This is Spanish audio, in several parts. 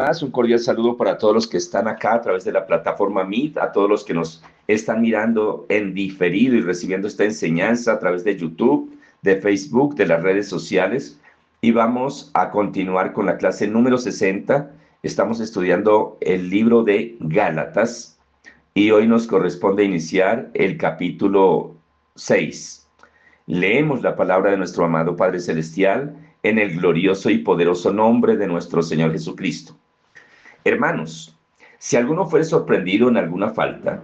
más, un cordial saludo para todos los que están acá a través de la plataforma Meet, a todos los que nos están mirando en diferido y recibiendo esta enseñanza a través de YouTube, de Facebook, de las redes sociales. Y vamos a continuar con la clase número 60. Estamos estudiando el libro de Gálatas y hoy nos corresponde iniciar el capítulo 6. Leemos la palabra de nuestro amado Padre Celestial en el glorioso y poderoso nombre de nuestro Señor Jesucristo. Hermanos, si alguno fuere sorprendido en alguna falta,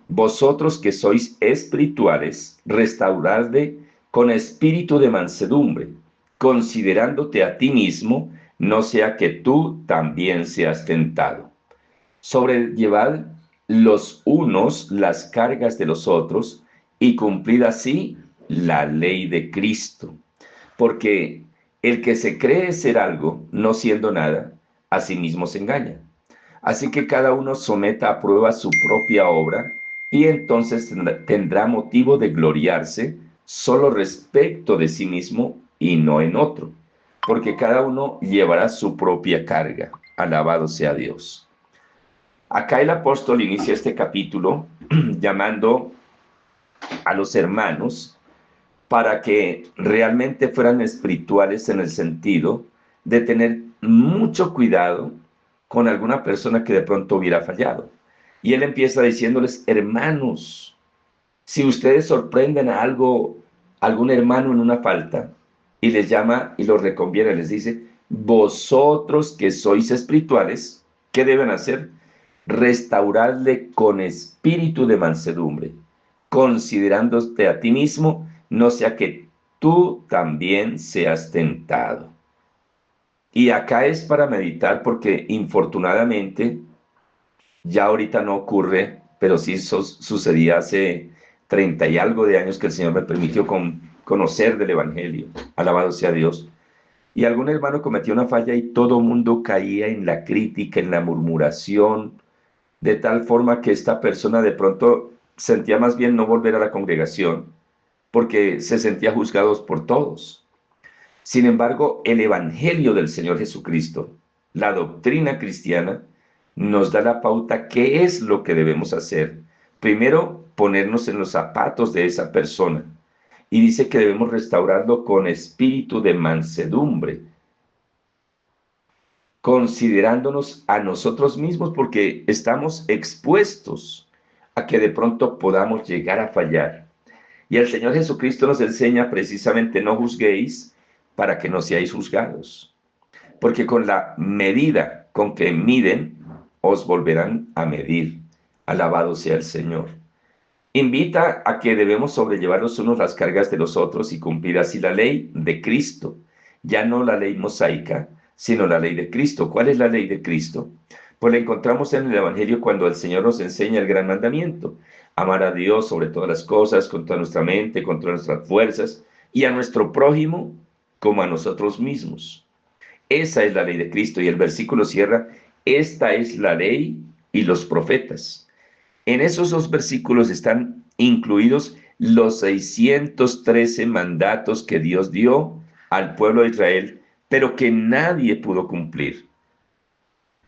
vosotros que sois espirituales, restauradle con espíritu de mansedumbre, considerándote a ti mismo, no sea que tú también seas tentado. Sobrellevad los unos las cargas de los otros y cumplid así la ley de Cristo. Porque el que se cree ser algo, no siendo nada, a sí mismo se engaña. Así que cada uno someta a prueba su propia obra y entonces tendrá motivo de gloriarse solo respecto de sí mismo y no en otro, porque cada uno llevará su propia carga. Alabado sea Dios. Acá el apóstol inicia este capítulo llamando a los hermanos para que realmente fueran espirituales en el sentido de tener mucho cuidado con alguna persona que de pronto hubiera fallado. Y él empieza diciéndoles, hermanos, si ustedes sorprenden a algún hermano en una falta y les llama y los reconviene, les dice, vosotros que sois espirituales, ¿qué deben hacer? Restaurarle con espíritu de mansedumbre, considerándote a ti mismo, no sea que tú también seas tentado. Y acá es para meditar porque infortunadamente ya ahorita no ocurre, pero sí sucedía hace 30 y algo de años que el Señor me permitió conocer del Evangelio. Alabado sea Dios. Y algún hermano cometió una falla y todo mundo caía en la crítica, en la murmuración, de tal forma que esta persona de pronto sentía más bien no volver a la congregación porque se sentía juzgados por todos. Sin embargo, el Evangelio del Señor Jesucristo, la doctrina cristiana, nos da la pauta qué es lo que debemos hacer. Primero, ponernos en los zapatos de esa persona. Y dice que debemos restaurarlo con espíritu de mansedumbre, considerándonos a nosotros mismos porque estamos expuestos a que de pronto podamos llegar a fallar. Y el Señor Jesucristo nos enseña precisamente no juzguéis para que no seáis juzgados, porque con la medida con que miden, os volverán a medir. Alabado sea el Señor. Invita a que debemos sobrellevar los unos las cargas de los otros y cumplir así la ley de Cristo, ya no la ley mosaica, sino la ley de Cristo. ¿Cuál es la ley de Cristo? Pues la encontramos en el Evangelio cuando el Señor nos enseña el gran mandamiento: amar a Dios sobre todas las cosas, con toda nuestra mente, con todas nuestras fuerzas, y a nuestro prójimo como a nosotros mismos. Esa es la ley de Cristo, y el versículo cierra, esta es la ley y los profetas. En esos dos versículos están incluidos los 613 mandatos que Dios dio al pueblo de Israel, pero que nadie pudo cumplir.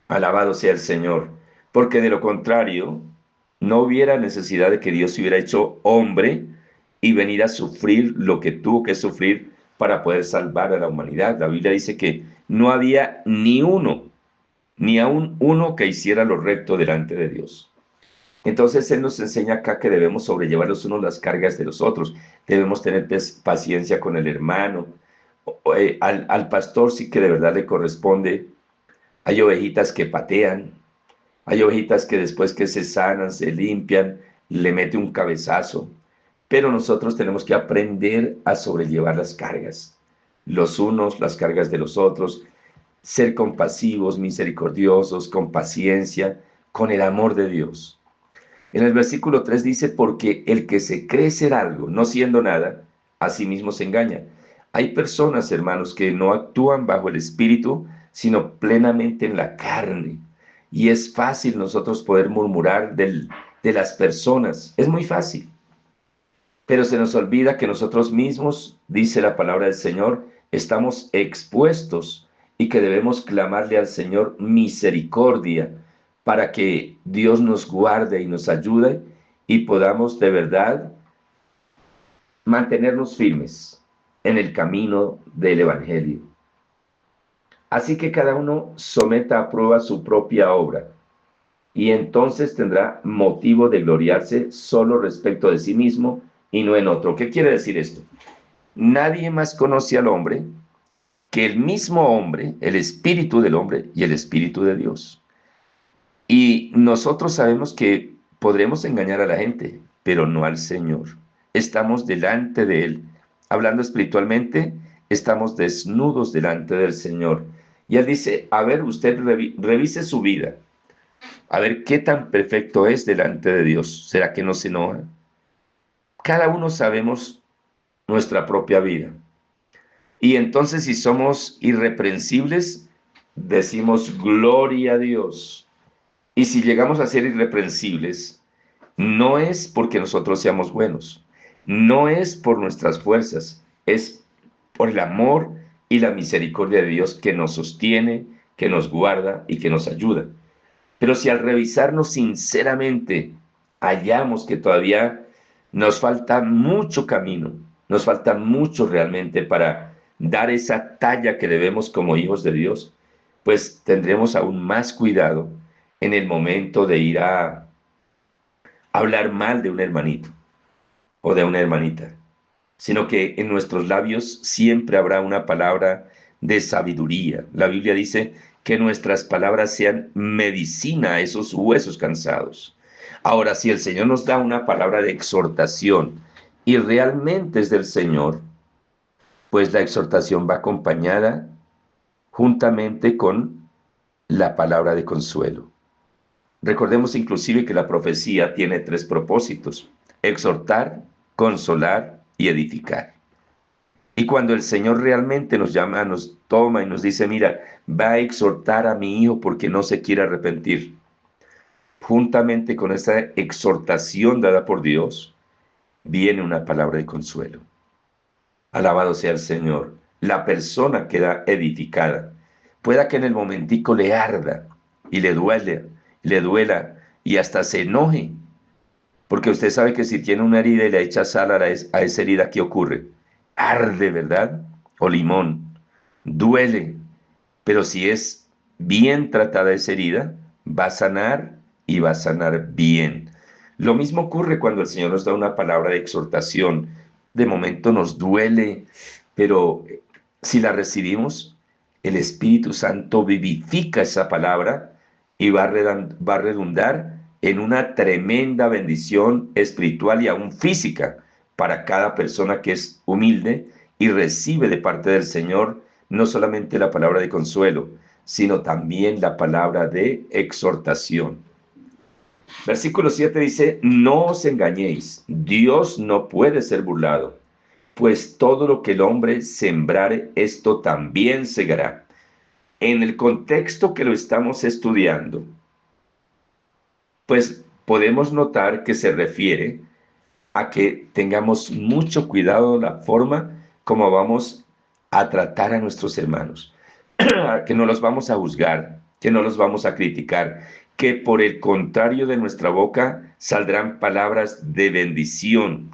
Alabado sea el Señor, porque de lo contrario, no hubiera necesidad de que Dios se hubiera hecho hombre y venir a sufrir lo que tuvo que sufrir para poder salvar a la humanidad. La Biblia dice que no había ni uno, ni aún uno que hiciera lo recto delante de Dios. Entonces Él nos enseña acá que debemos sobrellevar los unos las cargas de los otros, debemos tener paciencia con el hermano. Al pastor sí que de verdad le corresponde. Hay ovejitas que patean, hay ovejitas que después que se sanan, se limpian, le mete un cabezazo, pero nosotros tenemos que aprender a sobrellevar las cargas, los unos, las cargas de los otros, ser compasivos, misericordiosos, con paciencia, con el amor de Dios. En el versículo 3 dice, porque el que se cree ser algo, no siendo nada, a sí mismo se engaña. Hay personas, hermanos, que no actúan bajo el Espíritu, sino plenamente en la carne. Y es fácil nosotros poder murmurar de las personas. Es muy fácil. Pero se nos olvida que nosotros mismos, dice la palabra del Señor, estamos expuestos y que debemos clamarle al Señor misericordia para que Dios nos guarde y nos ayude y podamos de verdad mantenernos firmes en el camino del Evangelio. Así que cada uno someta a prueba su propia obra y entonces tendrá motivo de gloriarse solo respecto de sí mismo y no en otro. ¿Qué quiere decir esto? Nadie más conoce al hombre que el mismo hombre, el espíritu del hombre y el espíritu de Dios. Y nosotros sabemos que podremos engañar a la gente, pero no al Señor. Estamos delante de Él. Hablando espiritualmente, estamos desnudos delante del Señor. Y Él dice, a ver, usted revise su vida. A ver qué tan perfecto es delante de Dios. ¿Será que no se enoja? Cada uno sabemos nuestra propia vida. Y entonces si somos irreprensibles, decimos gloria a Dios. Y si llegamos a ser irreprensibles, no es porque nosotros seamos buenos, no es por nuestras fuerzas, es por el amor y la misericordia de Dios que nos sostiene, que nos guarda y que nos ayuda. Pero si al revisarnos sinceramente hallamos que todavía nos falta mucho camino, nos falta mucho realmente para dar esa talla que debemos como hijos de Dios, pues tendremos aún más cuidado en el momento de ir a hablar mal de un hermanito o de una hermanita, sino que en nuestros labios siempre habrá una palabra de sabiduría. La Biblia dice que nuestras palabras sean medicina a esos huesos cansados. Ahora, si el Señor nos da una palabra de exhortación y realmente es del Señor, pues la exhortación va acompañada juntamente con la palabra de consuelo. Recordemos inclusive que la profecía tiene tres propósitos: exhortar, consolar y edificar. Y cuando el Señor realmente nos llama, nos toma y nos dice, mira, va a exhortar a mi hijo porque no se quiere arrepentir, juntamente con esta exhortación dada por Dios, viene una palabra de consuelo. Alabado sea el Señor. La persona queda edificada. Pueda que en el momentico le arda y le duela y hasta se enoje. Porque usted sabe que si tiene una herida y le echa sal a esa herida, ¿qué ocurre? Arde, ¿verdad? O limón. Duele. Pero si es bien tratada esa herida, va a sanar y va a sanar bien. Lo mismo ocurre cuando el Señor nos da una palabra de exhortación. De momento nos duele, pero si la recibimos, el Espíritu Santo vivifica esa palabra y va a redundar en una tremenda bendición espiritual y aún física para cada persona que es humilde y recibe de parte del Señor no solamente la palabra de consuelo, sino también la palabra de exhortación. Versículo 7 dice, no os engañéis, Dios no puede ser burlado, pues todo lo que el hombre sembrare, esto también segará. En el contexto que lo estamos estudiando, pues podemos notar que se refiere a que tengamos mucho cuidado de la forma como vamos a tratar a nuestros hermanos, que no los vamos a juzgar, que no los vamos a criticar, que por el contrario de nuestra boca saldrán palabras de bendición.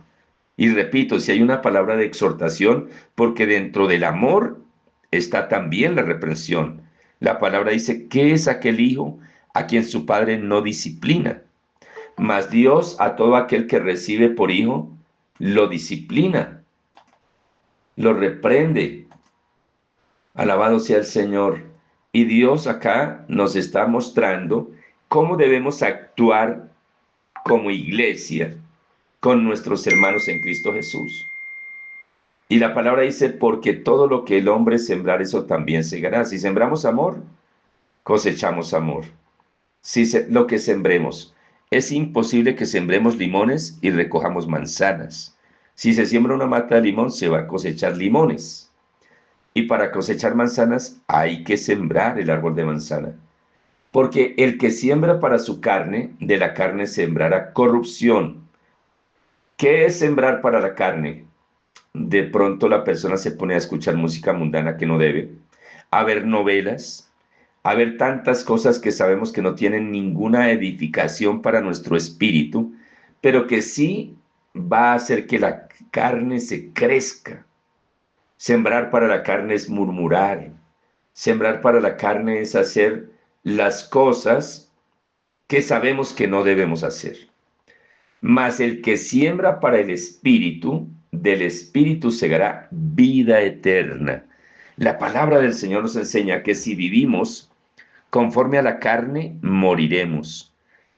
Y repito, si hay una palabra de exhortación, porque dentro del amor está también la reprensión. La palabra dice, ¿qué es aquel hijo a quien su padre no disciplina? Mas Dios a todo aquel que recibe por hijo, lo disciplina, lo reprende. Alabado sea el Señor. Y Dios acá nos está mostrando cómo debemos actuar como iglesia con nuestros hermanos en Cristo Jesús. Y la palabra dice, porque todo lo que el hombre sembrar, eso también segará. Si sembramos amor, cosechamos amor. Lo que sembremos. Es imposible que sembremos limones y recojamos manzanas. Si se siembra una mata de limón, se va a cosechar limones. Y para cosechar manzanas hay que sembrar el árbol de manzana. Porque el que siembra para su carne, de la carne sembrará corrupción. ¿Qué es sembrar para la carne? De pronto la persona se pone a escuchar música mundana que no debe, a ver novelas, a ver tantas cosas que sabemos que no tienen ninguna edificación para nuestro espíritu, pero que sí va a hacer que la carne se crezca. Sembrar para la carne es murmurar. Sembrar para la carne es hacer las cosas que sabemos que no debemos hacer. Mas el que siembra para el espíritu, del espíritu segará vida eterna. La palabra del Señor nos enseña que si vivimos conforme a la carne, moriremos.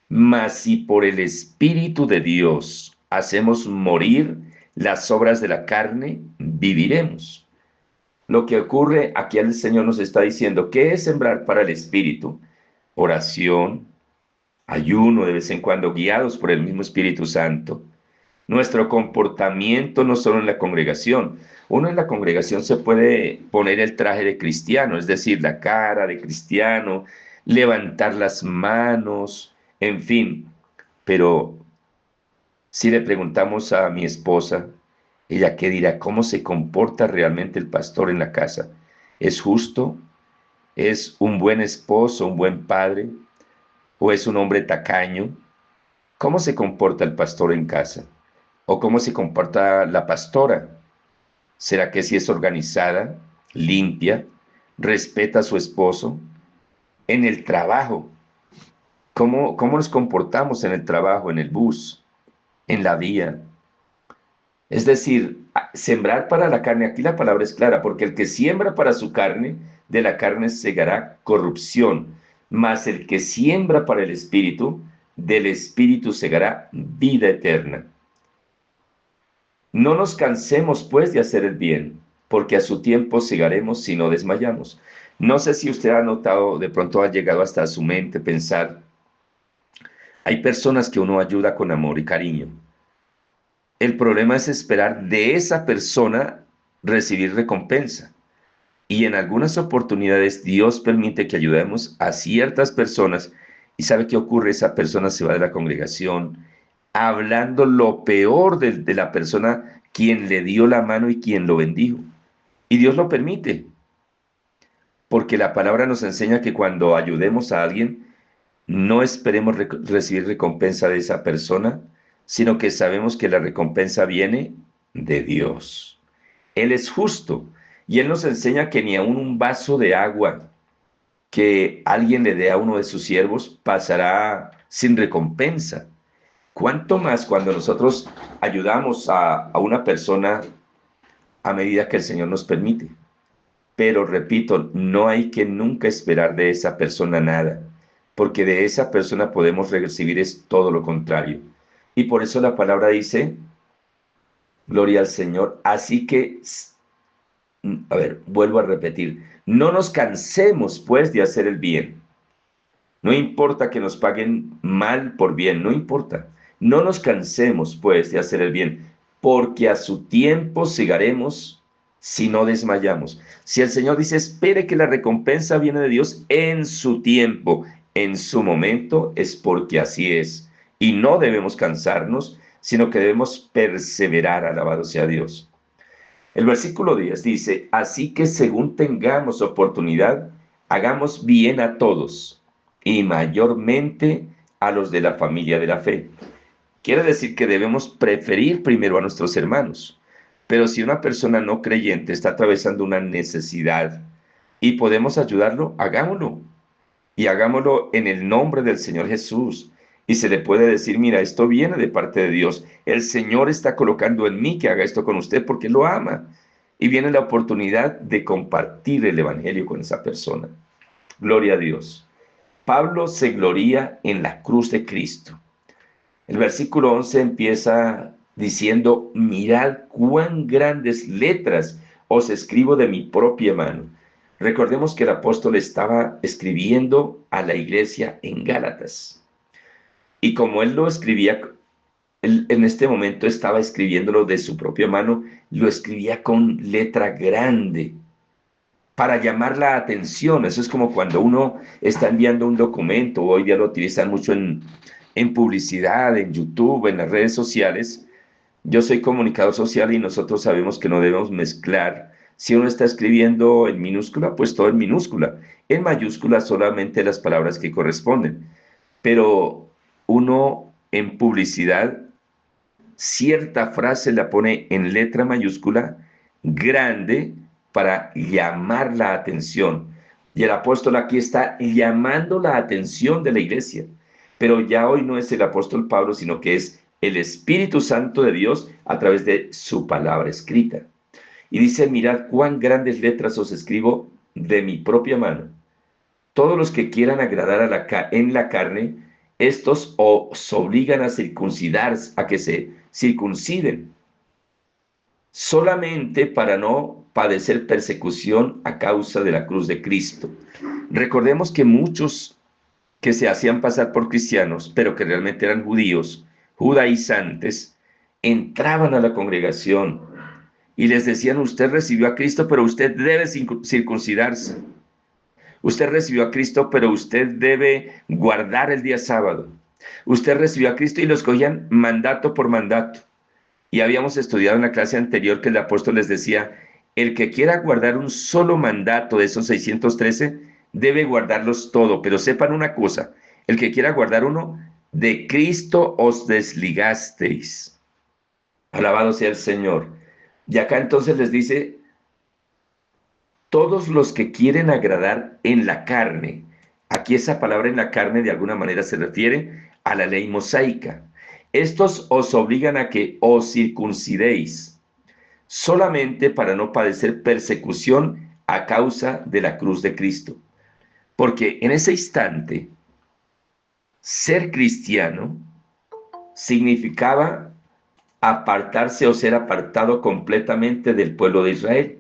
Mas si por el espíritu de Dios hacemos morir las obras de la carne, viviremos. Lo que ocurre aquí, el Señor nos está diciendo, ¿qué es sembrar para el espíritu? Oración, ayuno de vez en cuando, guiados por el mismo Espíritu Santo. Nuestro comportamiento no solo en la congregación. Uno en la congregación se puede poner el traje de cristiano, es decir, la cara de cristiano, levantar las manos, en fin. Pero si le preguntamos a mi esposa, ella qué dirá, ¿cómo se comporta realmente el pastor en la casa? ¿Es justo? ¿Es un buen esposo, un buen padre? ¿O es un hombre tacaño? ¿Cómo se comporta el pastor en casa? ¿O cómo se comporta la pastora? ¿Será que si es organizada, limpia, respeta a su esposo? En el trabajo, ¿cómo nos comportamos en el trabajo, en el bus, en la vía? Es decir, sembrar para la carne, aquí la palabra es clara, porque el que siembra para su carne, de la carne segará corrupción, mas el que siembra para el espíritu, del espíritu segará vida eterna. No nos cansemos, pues, de hacer el bien, porque a su tiempo segaremos si no desmayamos. No sé si usted ha notado, de pronto ha llegado hasta su mente pensar, hay personas que uno ayuda con amor y cariño. El problema es esperar de esa persona recibir recompensa. Y en algunas oportunidades Dios permite que ayudemos a ciertas personas y ¿sabe qué ocurre? Esa persona se va de la congregación hablando lo peor de la persona quien le dio la mano y quien lo bendijo. Y Dios lo permite, porque la palabra nos enseña que cuando ayudemos a alguien, no esperemos recibir recompensa de esa persona, sino que sabemos que la recompensa viene de Dios. Él es justo y Él nos enseña que ni aun un vaso de agua que alguien le dé a uno de sus siervos pasará sin recompensa. ¿Cuánto más cuando nosotros ayudamos a una persona a medida que el Señor nos permite? Pero repito, no hay que nunca esperar de esa persona nada, porque de esa persona podemos recibir es todo lo contrario. Y por eso la palabra dice, gloria al Señor, así que, a ver, vuelvo a repetir, no nos cansemos pues de hacer el bien. No importa que nos paguen mal por bien, no importa. No nos cansemos pues de hacer el bien, porque a su tiempo segaremos si no desmayamos. Si el Señor dice, espere que la recompensa viene de Dios en su tiempo, en su momento, es porque así es. Y no debemos cansarnos, sino que debemos perseverar, alabado sea Dios. El versículo 10 dice, así que según tengamos oportunidad, hagamos bien a todos y mayormente a los de la familia de la fe. Quiere decir que debemos preferir primero a nuestros hermanos. Pero si una persona no creyente está atravesando una necesidad y podemos ayudarlo, hagámoslo. Y hagámoslo en el nombre del Señor Jesús. Y se le puede decir, mira, esto viene de parte de Dios. El Señor está colocando en mí que haga esto con usted porque lo ama. Y viene la oportunidad de compartir el Evangelio con esa persona. Gloria a Dios. Pablo se gloría en la cruz de Cristo. El versículo 11 empieza diciendo, mirad cuán grandes letras os escribo de mi propia mano. Recordemos que el apóstol estaba escribiendo a la iglesia en Gálatas. Y como él lo escribía, él en este momento estaba escribiéndolo de su propia mano, lo escribía con letra grande para llamar la atención. Eso es como cuando uno está enviando un documento, hoy día lo utilizan mucho en publicidad, en YouTube, en las redes sociales. Yo soy comunicador social y nosotros sabemos que no debemos mezclar Si uno está escribiendo en minúscula, pues todo en minúscula. En mayúscula solamente las palabras que corresponden. Pero uno en publicidad, cierta frase la pone en letra mayúscula grande para llamar la atención. Y el apóstol aquí está llamando la atención de la iglesia. Pero ya hoy no es el apóstol Pablo, sino que es el Espíritu Santo de Dios a través de su palabra escrita. Y dice, mirad cuán grandes letras os escribo de mi propia mano. Todos los que quieran agradar en la carne, estos os obligan a circuncidar, a que se circunciden, solamente para no padecer persecución a causa de la cruz de Cristo. Recordemos que muchos que se hacían pasar por cristianos, pero que realmente eran judíos, judaizantes, entraban a la congregación y les decían, usted recibió a Cristo, pero usted debe circuncidarse. Usted recibió a Cristo, pero usted debe guardar el día sábado. Usted recibió a Cristo y los cogían mandato por mandato. Y habíamos estudiado en la clase anterior que el apóstol les decía, el que quiera guardar un solo mandato de esos 613, debe guardarlos todo. Pero sepan una cosa, el que quiera guardar uno, de Cristo os desligasteis. Alabado sea el Señor. Y acá entonces les dice, todos los que quieren agradar en la carne. Aquí esa palabra en la carne de alguna manera se refiere a la ley mosaica. Estos os obligan a que os circuncidéis, solamente para no padecer persecución a causa de la cruz de Cristo. Porque en ese instante, ser cristiano significaba apartarse o ser apartado completamente del pueblo de Israel.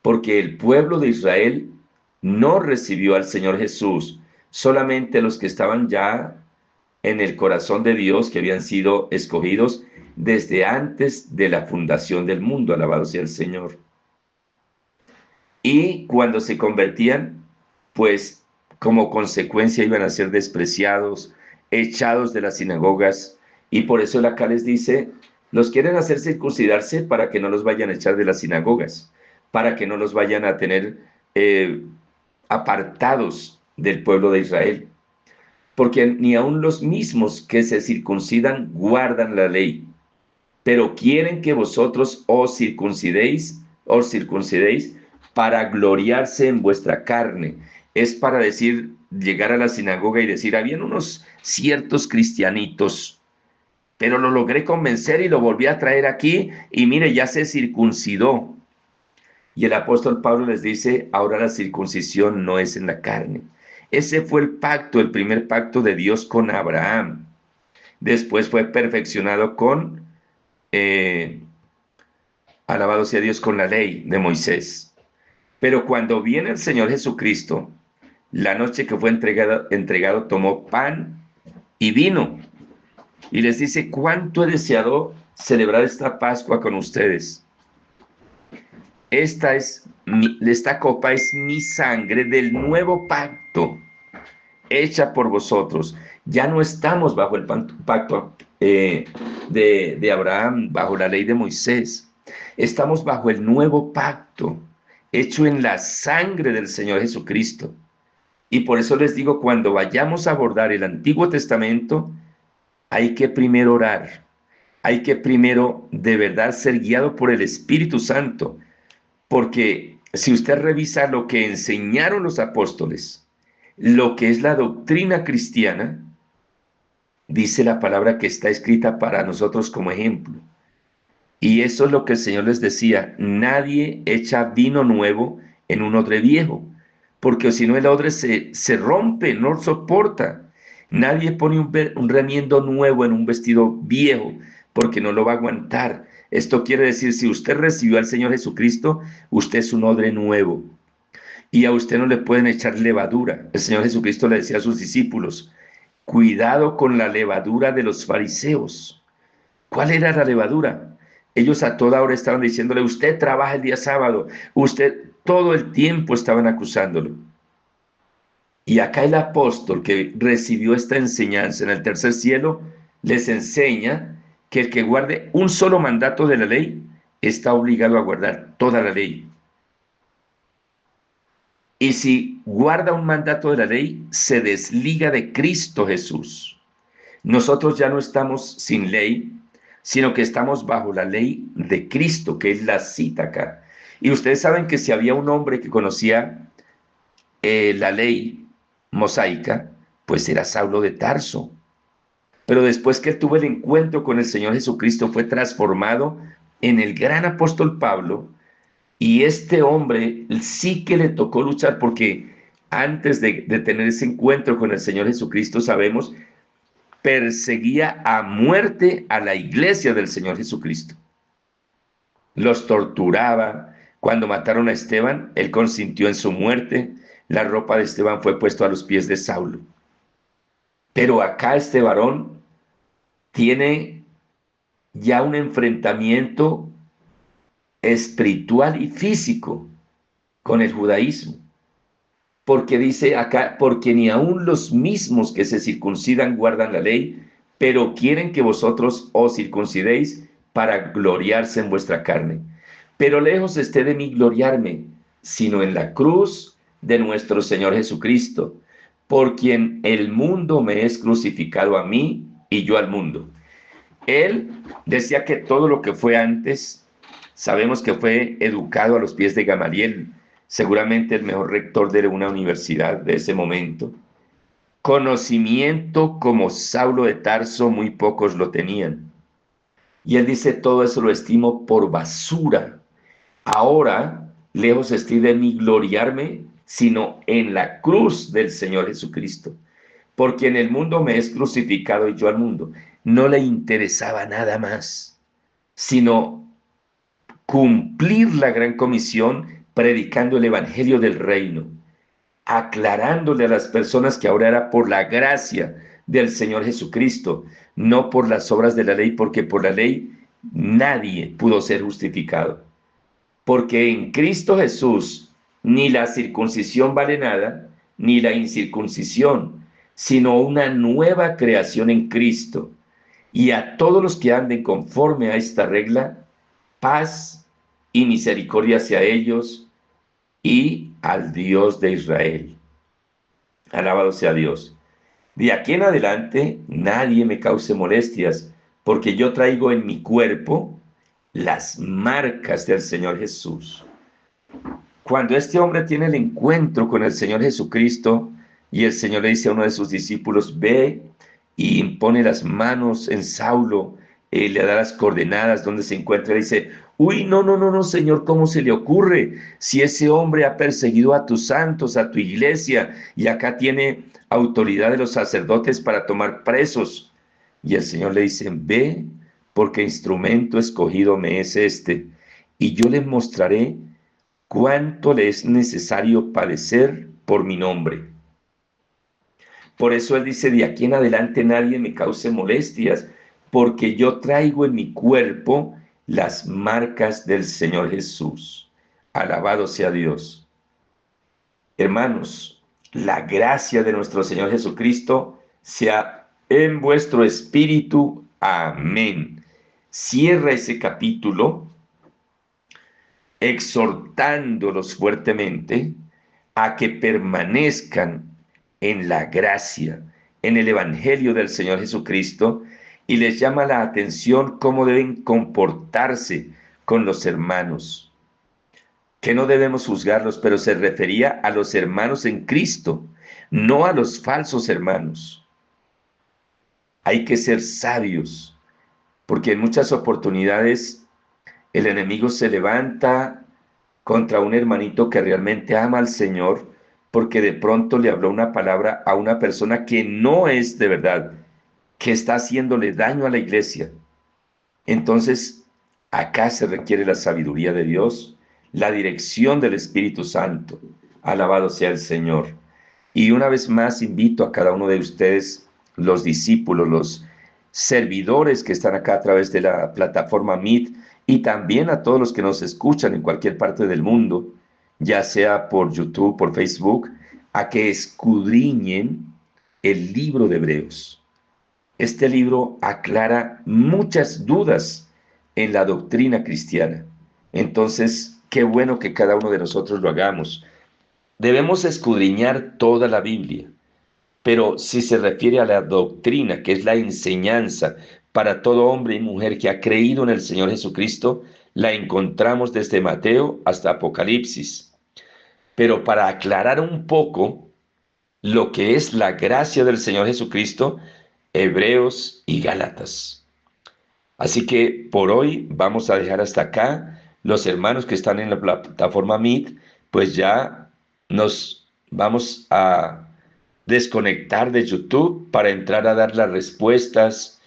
Porque el pueblo de Israel no recibió al Señor Jesús, solamente los que estaban ya en el corazón de Dios, que habían sido escogidos desde antes de la fundación del mundo, alabado sea el Señor. Y cuando se convertían, pues como consecuencia iban a ser despreciados, echados de las sinagogas, y por eso él acá les dice, los quieren hacer circuncidarse para que no los vayan a echar de las sinagogas, para que no los vayan a tener apartados del pueblo de Israel. Porque ni aun los mismos que se circuncidan guardan la ley, pero quieren que vosotros os circuncidéis para gloriarse en vuestra carne. Es para decir, llegar a la sinagoga y decir, habían unos ciertos cristianitos, pero lo logré convencer y lo volví a traer aquí, y mire, ya se circuncidó. Y el apóstol Pablo les dice, ahora la circuncisión no es en la carne. Ese fue el pacto, el primer pacto de Dios con Abraham. Después fue perfeccionado con, alabado sea Dios, con la ley de Moisés. Pero cuando viene el Señor Jesucristo, la noche que fue entregado tomó pan y vino. Y les dice, ¿cuánto he deseado celebrar esta Pascua con ustedes? Esta copa es mi sangre del nuevo pacto, hecha por vosotros. Ya no estamos bajo el pacto de Abraham, bajo la ley de Moisés. Estamos bajo el nuevo pacto, hecho en la sangre del Señor Jesucristo. Y por eso les digo, cuando vayamos a abordar el Antiguo Testamento, hay que primero orar. Hay que primero de verdad ser guiado por el Espíritu Santo. Porque si usted revisa lo que enseñaron los apóstoles, lo que es la doctrina cristiana, dice la palabra que está escrita para nosotros como ejemplo. Y eso es lo que el Señor les decía, nadie echa vino nuevo en un odre viejo, porque si no el odre se rompe, no soporta. Nadie pone un remiendo nuevo en un vestido viejo, porque no lo va a aguantar. Esto quiere decir, si usted recibió al Señor Jesucristo, usted es un odre nuevo. Y a usted no le pueden echar levadura. El Señor Jesucristo le decía a sus discípulos, cuidado con la levadura de los fariseos. ¿Cuál era la levadura? Ellos a toda hora estaban diciéndole, usted trabaja el día sábado, usted todo el tiempo estaban acusándolo. Y acá el apóstol que recibió esta enseñanza en el tercer cielo, les enseña que el que guarde un solo mandato de la ley está obligado a guardar toda la ley. Y si guarda un mandato de la ley, se desliga de Cristo Jesús. Nosotros ya no estamos sin ley, sino que estamos bajo la ley de Cristo, que es la cita acá. Y ustedes saben que si había un hombre que conocía la ley mosaica, pues era Saulo de Tarso. Pero después que él tuvo el encuentro con el Señor Jesucristo, fue transformado en el gran apóstol Pablo. Y este hombre sí que le tocó luchar porque antes de tener ese encuentro con el Señor Jesucristo, sabemos, perseguía a muerte a la iglesia del Señor Jesucristo. Los torturaba. Cuando mataron a Esteban, él consintió en su muerte. La ropa de Esteban fue puesta a los pies de Saulo. Pero acá este varón tiene ya un enfrentamiento espiritual y físico con el judaísmo. Porque dice acá, porque ni aun los mismos que se circuncidan guardan la ley, pero quieren que vosotros os circuncidéis para gloriarse en vuestra carne. Pero lejos esté de mí gloriarme, sino en la cruz de nuestro Señor Jesucristo, por quien el mundo me es crucificado a mí y yo al mundo. Él decía que todo lo que fue antes, sabemos que fue educado a los pies de Gamaliel, seguramente el mejor rector de una universidad de ese momento. Conocimiento como Saulo de Tarso, muy pocos lo tenían. Y él dice, todo eso lo estimo por basura. Ahora, lejos estoy de mí gloriarme, sino en la cruz del Señor Jesucristo. Porque en el mundo me es crucificado y yo al mundo. No le interesaba nada más, sino cumplir la gran comisión predicando el evangelio del reino, aclarándole a las personas que ahora era por la gracia del Señor Jesucristo, no por las obras de la ley, porque por la ley nadie pudo ser justificado. Porque en Cristo Jesús ni la circuncisión vale nada, ni la incircuncisión, sino una nueva creación en Cristo. Y a todos los que anden conforme a esta regla, paz y misericordia hacia ellos y al Dios de Israel. Alabado sea Dios. De aquí en adelante, nadie me cause molestias, porque yo traigo en mi cuerpo las marcas del Señor Jesús. Cuando este hombre tiene el encuentro con el Señor Jesucristo y el Señor le dice a uno de sus discípulos, ve y impone las manos en Saulo, le da las coordenadas donde se encuentra, y dice, uy, no, no, no, no, Señor, ¿cómo se le ocurre? Si ese hombre ha perseguido a tus santos, a tu iglesia, y acá tiene autoridad de los sacerdotes para tomar presos. Y el Señor le dice, ve, porque instrumento escogido me es este, y yo le mostraré cuánto le es necesario padecer por mi nombre. Por eso él dice, de aquí en adelante nadie me cause molestias, porque yo traigo en mi cuerpo las marcas del Señor Jesús. Alabado sea Dios. Hermanos, la gracia de nuestro Señor Jesucristo sea en vuestro espíritu. Amén. Cierra ese capítulo exhortándolos fuertemente a que permanezcan en la gracia, en el Evangelio del Señor Jesucristo, y les llama la atención cómo deben comportarse con los hermanos, que no debemos juzgarlos, pero se refería a los hermanos en Cristo, no a los falsos hermanos. Hay que ser sabios, porque en muchas oportunidades el enemigo se levanta contra un hermanito que realmente ama al Señor, porque de pronto le habló una palabra a una persona que no es de verdad, que está haciéndole daño a la iglesia. Entonces, acá se requiere la sabiduría de Dios, la dirección del Espíritu Santo. Alabado sea el Señor. Y una vez más invito a cada uno de ustedes, los discípulos, los servidores que están acá a través de la plataforma Meet, y también a todos los que nos escuchan en cualquier parte del mundo, ya sea por YouTube, por Facebook, a que escudriñen el libro de Hebreos. Este libro aclara muchas dudas en la doctrina cristiana. Entonces, qué bueno que cada uno de nosotros lo hagamos. Debemos escudriñar toda la Biblia, pero si se refiere a la doctrina, que es la enseñanza para todo hombre y mujer que ha creído en el Señor Jesucristo, la encontramos desde Mateo hasta Apocalipsis. Pero para aclarar un poco lo que es la gracia del Señor Jesucristo, Hebreos y Gálatas. Así que por hoy vamos a dejar hasta acá. Los hermanos que están en la plataforma Meet, pues ya nos vamos a desconectar de YouTube para entrar a dar las respuestas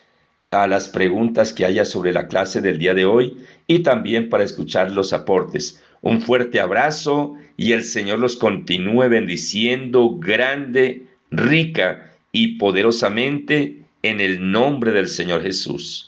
a las preguntas que haya sobre la clase del día de hoy y también para escuchar los aportes. Un fuerte abrazo y el Señor los continúe bendiciendo grande, rica y poderosamente en el nombre del Señor Jesús.